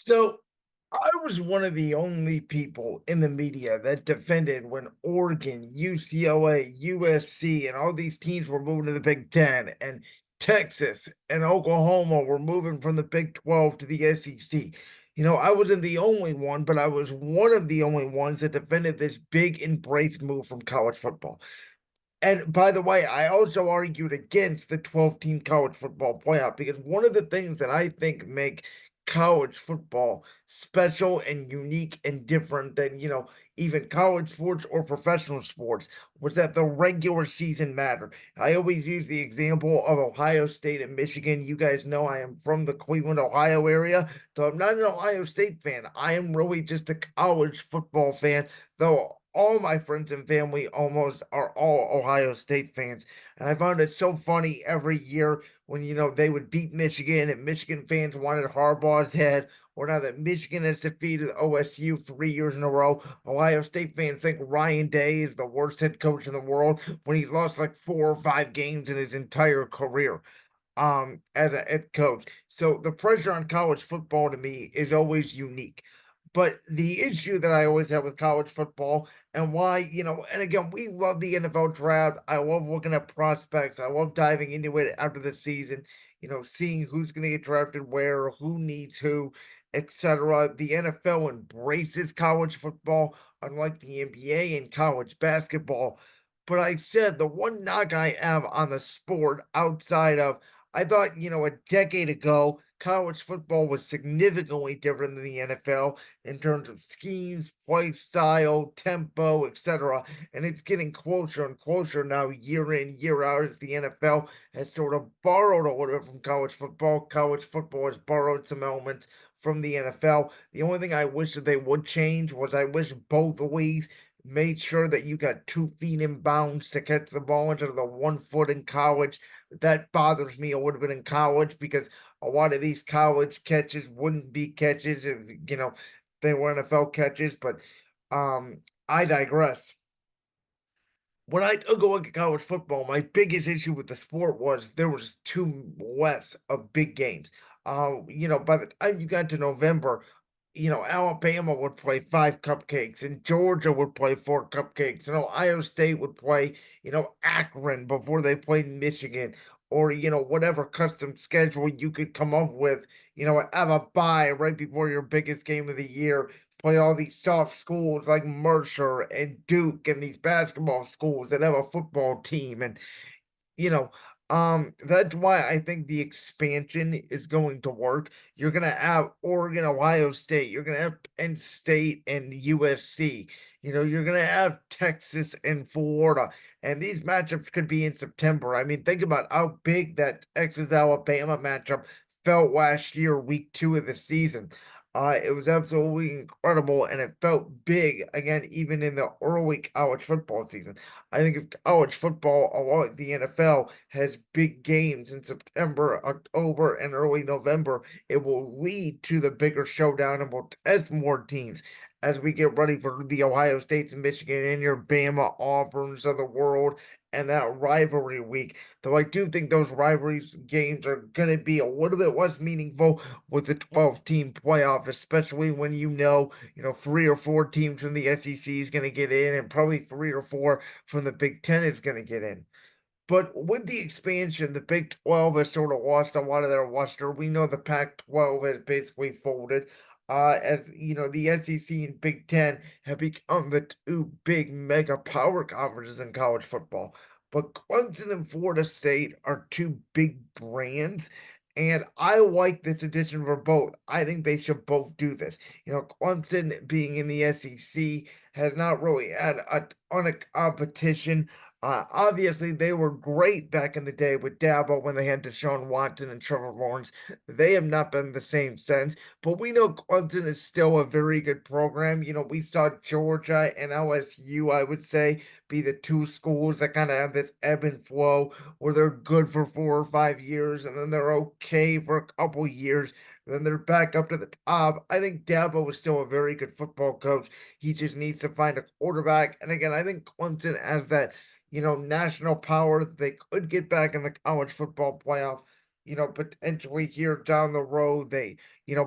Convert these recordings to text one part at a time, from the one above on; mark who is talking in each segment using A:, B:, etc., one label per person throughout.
A: So I was one of the only people in the media that defended when Oregon, UCLA, USC, and all these teams were moving to the Big Ten, and Texas and Oklahoma were moving from the Big 12 to the SEC. I wasn't the only one, but I was one of the only ones that defended this big embrace move from college football. And by the way, I also argued against the 12-team college football playoff because one of the things that I think make college football special and unique and different than, even college sports or professional sports was that the regular season mattered. I always use the example of Ohio State and Michigan. You guys know I am from the Cleveland, Ohio area, though I'm not an Ohio State fan. I am really just a college football fan, though all my friends and family almost are all Ohio State fans. And I found it so funny every year when, they would beat Michigan and Michigan fans wanted Harbaugh's head. Or now that Michigan has defeated OSU 3 years in a row, Ohio State fans think Ryan Day is the worst head coach in the world when he's lost like 4 or 5 games in his entire career as a head coach. So the pressure on college football to me is always unique. But the issue that I always have with college football and why, and again, we love the NFL draft. I love looking at prospects. I love diving into it after the season, seeing who's going to get drafted where, who needs who, etc. The NFL embraces college football, unlike the NBA and college basketball. But I said the one knock I have on the sport outside of, I thought, a decade ago, college football was significantly different than the NFL in terms of schemes, play style, tempo, etc. And it's getting closer and closer now, year in, year out, as the NFL has sort of borrowed a little bit from college football. College football has borrowed some elements from the NFL. The only thing I wish that they would change was I wish both leagues made sure that you got 2 feet in bounds to catch the ball instead of the 1 foot in college. That bothers me a little bit in college because a lot of these college catches wouldn't be catches if they were NFL catches. But I digress. When I took a look at college football, my biggest issue with the sport was there was too less of big games. By the time you got to November, Alabama would play 5 cupcakes, and Georgia would play 4 cupcakes, and Ohio State would play, Akron before they played Michigan, or whatever custom schedule you could come up with. Have a bye right before your biggest game of the year, play all these soft schools like Mercer and Duke and these basketball schools that have a football team. And you know, that's why I think the expansion is going to work. You're gonna have Oregon, Ohio State, you're gonna have Penn State and USC, you're gonna have Texas and Florida, and these matchups could be in September. I mean, think about how big that Texas Alabama matchup felt last year, week 2 of the season. It was absolutely incredible, and it felt big again, even in the early college football season. I think if college football, along with the NFL, has big games in September, October, and early November, it will lead to the bigger showdown and will test more teams as we get ready for the Ohio States and Michigan and your Bama Auburns of the world and that rivalry week. Though I do think those rivalries games are going to be a little bit less meaningful with the 12-team playoff, especially when you know, 3 or 4 teams from the SEC is going to get in and probably 3 or 4 from the Big Ten is going to get in. But with the expansion, the Big 12 has sort of lost a lot of their luster. We know the Pac 12 has basically folded. As the SEC and Big Ten have become the two big mega power conferences in college football. But Clemson and Florida State are two big brands. And I like this addition for both. I think they should both do this. Clemson being in the SEC has not really had a ton of competition. Obviously, they were great back in the day with Dabo when they had Deshaun Watson and Trevor Lawrence. They have not been the same since, but we know Clemson is still a very good program. We saw Georgia and LSU, I would say, be the two schools that kind of have this ebb and flow where they're good for 4 or 5 years and then they're okay for a couple years. Then they're back up to the top. I think Dabo is still a very good football coach. He just needs to find a quarterback. And again, I think Clemson has that national power. They could get back in the college football playoff. potentially here down the road.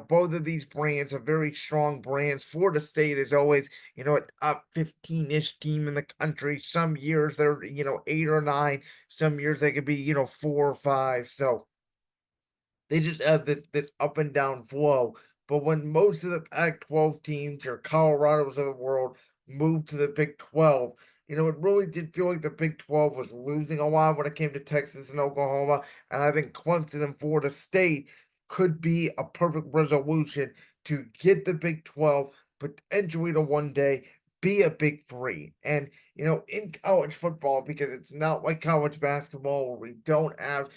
A: Both of these brands are very strong brands. Florida State is always, a top 15-ish team in the country. Some years they're, 8 or 9. Some years they could be, 4 or 5. So they just have this up and down flow. But when most of the Pac-12 teams or Colorados of the world moved to the Big 12, it really did feel like the Big 12 was losing a lot when it came to Texas and Oklahoma. And I think Clemson and Florida State could be a perfect resolution to get the Big 12 potentially to one day be a Big Three. And, in college football, because it's not like college basketball where we don't have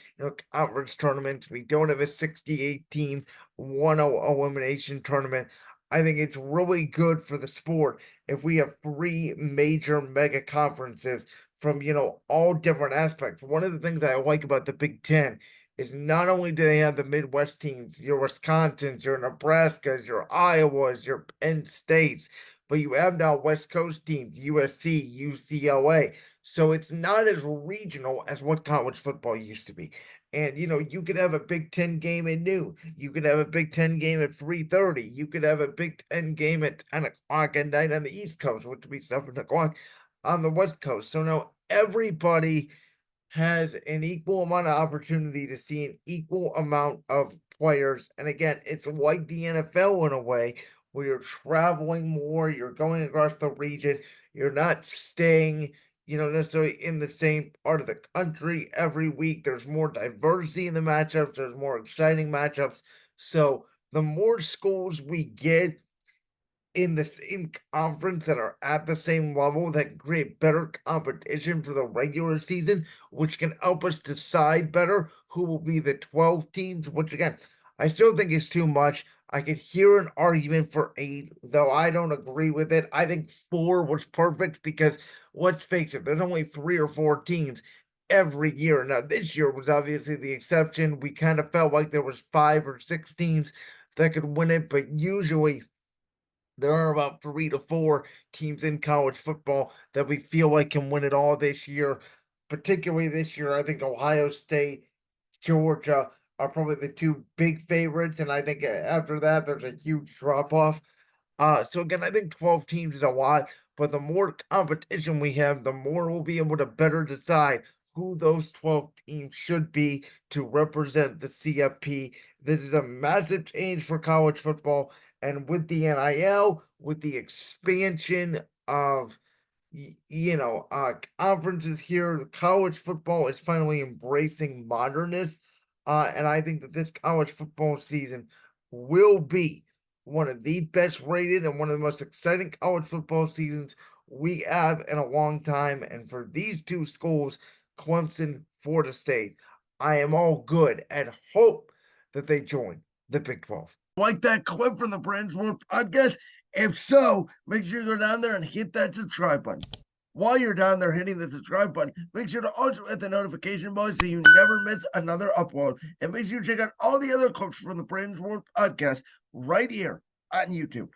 A: conference tournaments. We don't have a 68 team one elimination tournament. I think it's really good for the sport if we have three major mega conferences from, all different aspects. One of the things I like about the Big Ten is not only do they have the Midwest teams, your Wisconsins, your Nebraskas, your Iowas, your Penn States, but you have now West Coast teams, USC, UCLA. So it's not as regional as what college football used to be. And you could have a Big Ten game at noon. You could have a Big Ten game at 3:30. You could have a Big Ten game at 10 o'clock at night on the East Coast, which would be 7 o'clock on the West Coast. So now everybody has an equal amount of opportunity to see an equal amount of players. And again, it's like the NFL in a way where you're traveling more, you're going across the region, you're not staying, necessarily in the same part of the country every week. There's more diversity in the matchups, there's more exciting matchups. So the more schools we get in the same conference that are at the same level that can create better competition for the regular season, which can help us decide better who will be the 12 teams, which again, I still think is too much. I could hear an argument for 8, though I don't agree with it. I think 4 was perfect because let's face it, there's only 3 or 4 teams every year. Now, this year was obviously the exception. We kind of felt like there was 5 or 6 teams that could win it, but usually there are about 3 to 4 teams in college football that we feel like can win it all this year. Particularly this year, I think Ohio State, Georgia are probably the 2 big favorites, and I think after that, there's a huge drop off. So again, I think 12 teams is a lot, but the more competition we have, the more we'll be able to better decide who those 12 teams should be to represent the CFP. This is a massive change for college football, and with the NIL, with the expansion of conferences here, the college football is finally embracing modernness. And I think that this college football season will be one of the best rated and one of the most exciting college football seasons we have in a long time. And for these 2 schools, Clemson, Florida State, I am all good and hope that they join the Big 12. Like that clip from the Brands World podcast? If so, make sure you go down there and hit that subscribe button. While you're down there hitting the subscribe button, make sure to also hit the notification bell so you never miss another upload. And make sure you check out all the other clips from the Brands World podcast right here on YouTube.